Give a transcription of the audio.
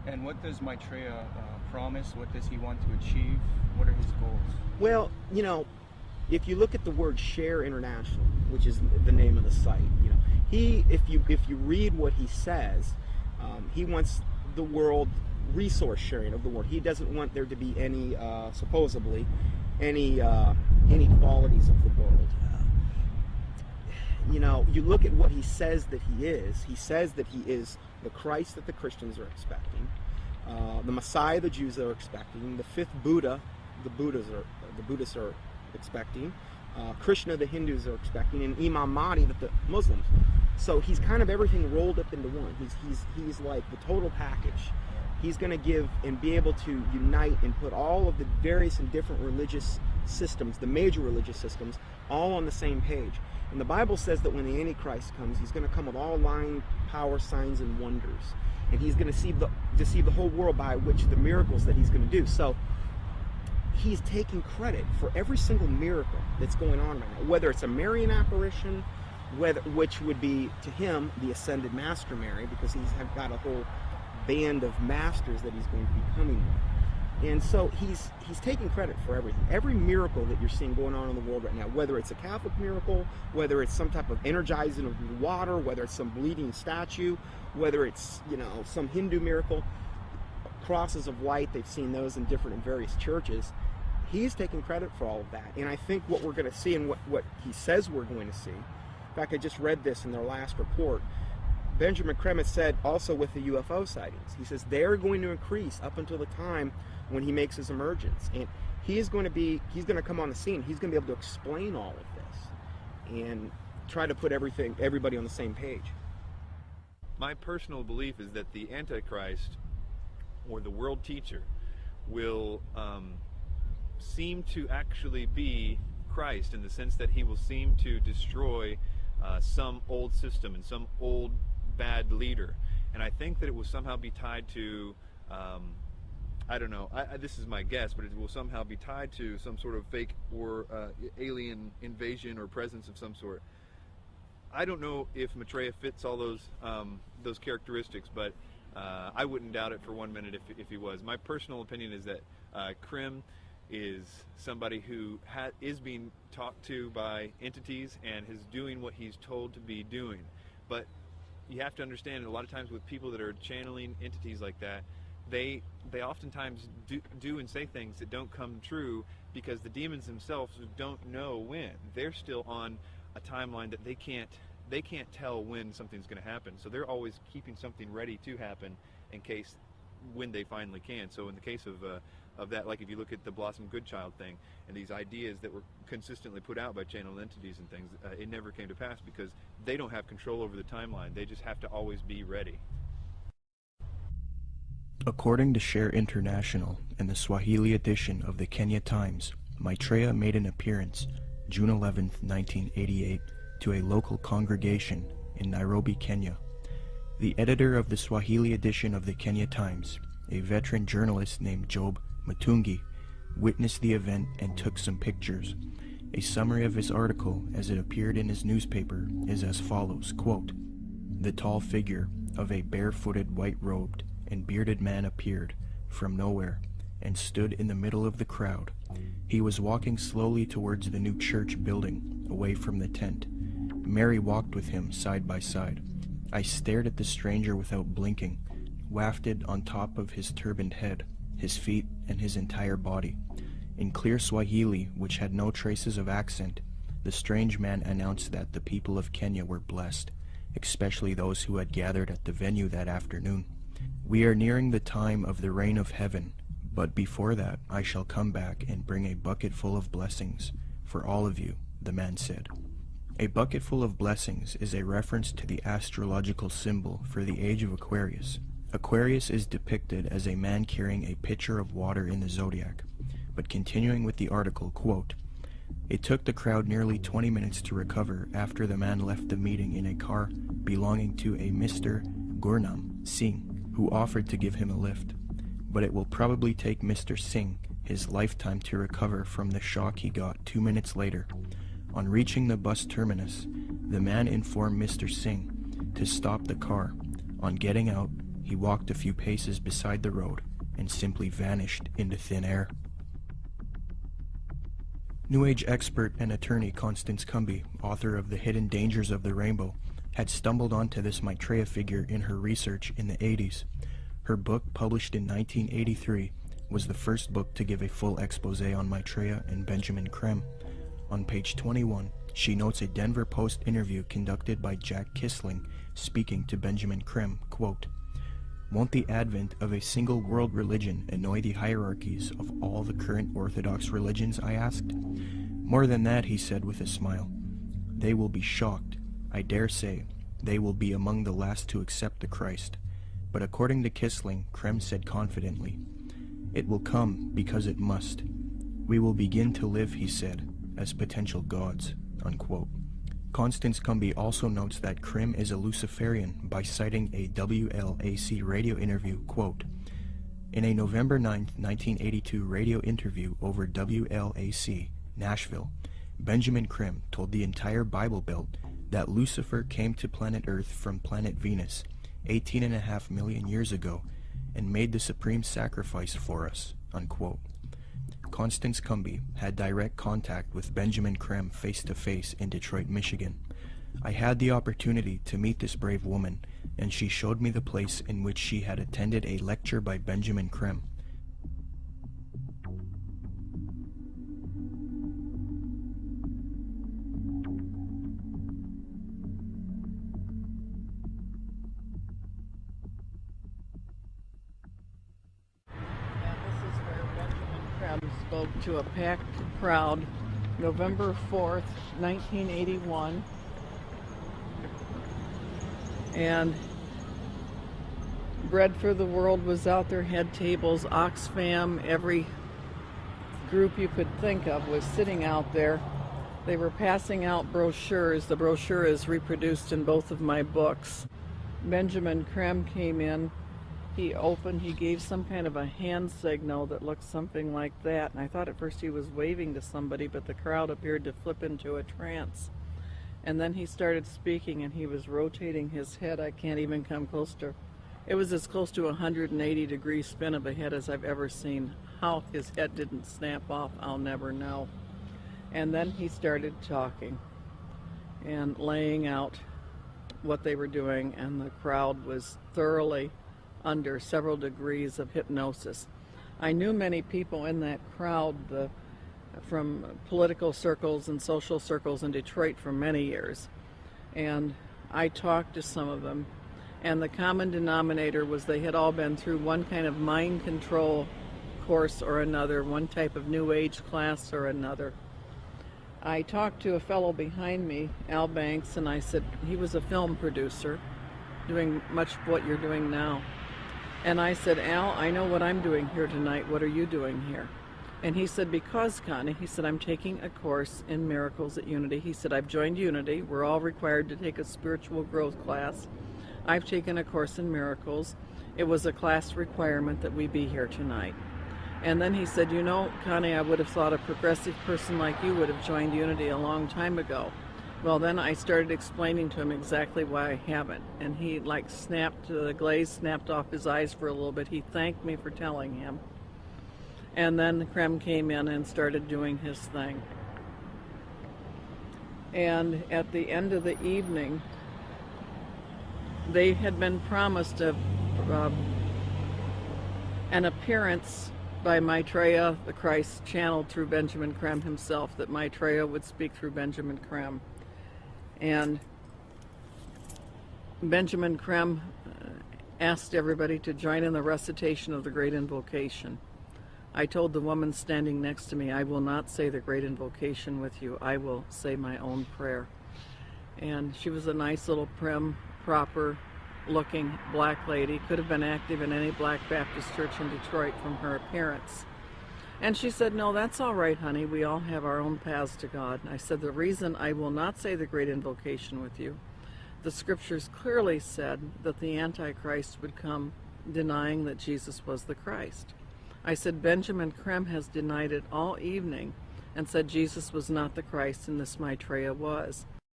And what does Maitreya promise? What does he want to achieve? What are his goals? Well, you know, if you look at the word Share International, which is the name of the site, you know, if you read what he says, he wants the world resource sharing of the world. He doesn't want there to be any, supposedly, any inequalities of the world. You know, you look at what he says that he is. He says that he is the Christ that the Christians are expecting, the Messiah the Jews are expecting, the fifth Buddha the Buddhists are expecting, Krishna the Hindus are expecting, and Imam Mahdi that the Muslims. So he's kind of everything rolled up into one. He's like the total package. He's going to give and be able to unite and put all of the various and different religious systems, the major religious systems, all on the same page. And the Bible says that when the Antichrist comes, he's going to come with all lying power, signs, and wonders. And he's going to deceive the whole world by which the miracles that he's going to do. So he's taking credit for every single miracle that's going on right now, whether it's a Marian apparition, which would be to him the ascended Master Mary, because he's got a whole band of masters that he's going to be coming with. And so he's taking credit for everything. Every miracle that you're seeing going on in the world right now, whether it's a Catholic miracle, whether it's some type of energizing of the water, whether it's some bleeding statue, whether it's, you know, some Hindu miracle, crosses of light, they've seen those in different and various churches. He's taking credit for all of that. And I think what we're going to see and what he says we're going to see, in fact, I just read this in their last report, Benjamin Kremitz said also with the UFO sightings, he says they're going to increase up until the time when he makes his emergence. And he's going to come on the scene. He's going to be able to explain all of this and try to put everybody on the same page. My personal belief is that the Antichrist, or the world teacher, will seem to actually be Christ, in the sense that he will seem to destroy some old system and some old bad leader. And I think that it will somehow be tied to, I don't know, this is my guess, but it will somehow be tied to some sort of fake or alien invasion or presence of some sort. I don't know if Maitreya fits all those characteristics, but I wouldn't doubt it for 1 minute if he was. My personal opinion is that Krim is somebody who is being talked to by entities and is doing what he's told to be doing. But you have to understand, a lot of times with people that are channeling entities like that, they oftentimes do and say things that don't come true, because the demons themselves don't know when. They're still on a timeline that they can't tell when something's going to happen. So they're always keeping something ready to happen in case when they finally can. So in the case of that, like if you look at the Blossom Goodchild thing and these ideas that were consistently put out by channel entities and things, it never came to pass because they don't have control over the timeline. They just have to always be ready. According to Share International and the Swahili edition of the Kenya Times, Maitreya made an appearance June 11, 1988, to a local congregation in Nairobi, Kenya. The editor of the Swahili edition of the Kenya Times, a veteran journalist named Job Matungi, witnessed the event and took some pictures. A summary of his article as it appeared in his newspaper is as follows, quote, "The tall figure of a barefooted, white-robed and bearded man appeared from nowhere and stood in the middle of the crowd. He was walking slowly towards the new church building, away from the tent. Mary walked with him side by side. I stared at the stranger without blinking, wafted on top of his turbaned head, his feet, and his entire body. In clear Swahili, which had no traces of accent, the strange man announced that the people of Kenya were blessed, especially those who had gathered at the venue that afternoon. We are nearing the time of the reign of heaven, but before that I shall come back and bring a bucket full of blessings for all of you," the man said. A bucket full of blessings is a reference to the astrological symbol for the age of Aquarius. Aquarius is depicted as a man carrying a pitcher of water in the zodiac. But continuing with the article, quote, "It took the crowd nearly 20 minutes to recover after the man left the meeting in a car belonging to a Mr. Gurnam Singh, who offered to give him a lift. But it will probably take Mr. Singh his lifetime to recover from the shock he got 2 minutes later. On reaching the bus terminus, the man informed Mr. Singh to stop the car. On getting out, he walked a few paces beside the road and simply vanished into thin air. New Age expert and attorney Constance Cumby, author of The Hidden Dangers of the Rainbow, had stumbled onto this Maitreya figure in her research in the 80s. Her book, published in 1983, was the first book to give a full expose on Maitreya and Benjamin Creme. On page 21, she notes a Denver Post interview conducted by Jack Kissling speaking to Benjamin Creme, quote, "Won't the advent of a single world religion annoy the hierarchies of all the current Orthodox religions?" I asked. "More than that," he said with a smile. "They will be shocked. I dare say they will be among the last to accept the Christ." But according to Kissling, Creme said confidently, "It will come because it must. We will begin to live," he said, "as potential gods," unquote. Constance Cumby also notes that Creme is a Luciferian by citing a WLAC radio interview, quote, "In a November 9, 1982 radio interview over WLAC, Nashville, Benjamin Creme told the entire Bible Belt that Lucifer came to planet Earth from planet Venus 18.5 million years ago and made the supreme sacrifice for us," unquote. Constance Cumby had direct contact with Benjamin Creme face-to-face in Detroit, Michigan. I had the opportunity to meet this brave woman, and she showed me the place in which she had attended a lecture by Benjamin Creme. Spoke to a packed crowd November 4th, 1981, and Bread for the World was out there, had tables, Oxfam, every group you could think of was sitting out there. They were passing out brochures. The brochure is reproduced in both of my books. Benjamin Creme came in. He gave some kind of a hand signal that looked something like that, and I thought at first he was waving to somebody, but the crowd appeared to flip into a trance. And then he started speaking, and he was rotating his head. I can't even come close to, it was as close to a 180-degree spin of a head as I've ever seen. How his head didn't snap off, I'll never know. And then he started talking and laying out what they were doing, and the crowd was thoroughly under several degrees of hypnosis. I knew many people in that crowd from political circles and social circles in Detroit for many years, and I talked to some of them, and the common denominator was they had all been through one kind of mind control course or another, one type of New Age class or another. I talked to a fellow behind me, Al Banks, and I said, he was a film producer doing much of what you're doing now. And I said, "Al, I know what I'm doing here tonight. What are you doing here?" And he said, "Because, Connie," he said, "I'm taking a course in miracles at Unity." He said, "I've joined Unity. We're all required to take a spiritual growth class. I've taken a course in miracles. It was a class requirement that we be here tonight." And then he said, "You know, Connie, I would have thought a progressive person like you would have joined Unity a long time ago." Well, then I started explaining to him exactly why I haven't, and he snapped, the glaze snapped off his eyes for a little bit. He thanked me for telling him. And then Creme came in and started doing his thing. And at the end of the evening, they had been promised an appearance by Maitreya, the Christ, channeled through Benjamin Creme himself, that Maitreya would speak through Benjamin Creme. And Benjamin Creme asked everybody to join in the recitation of the Great Invocation. I told the woman standing next to me, "I will not say the Great Invocation with you. I will say my own prayer." And she was a nice little prim, proper looking black lady, could have been active in any Black Baptist church in Detroit from her appearance. And she said, "No, that's all right, honey. We all have our own paths to God." And I said, "The reason I will not say the Great Invocation with you, the scriptures clearly said that the Antichrist would come denying that Jesus was the Christ." I said, "Benjamin Creme has denied it all evening and said Jesus was not the Christ and this Maitreya was."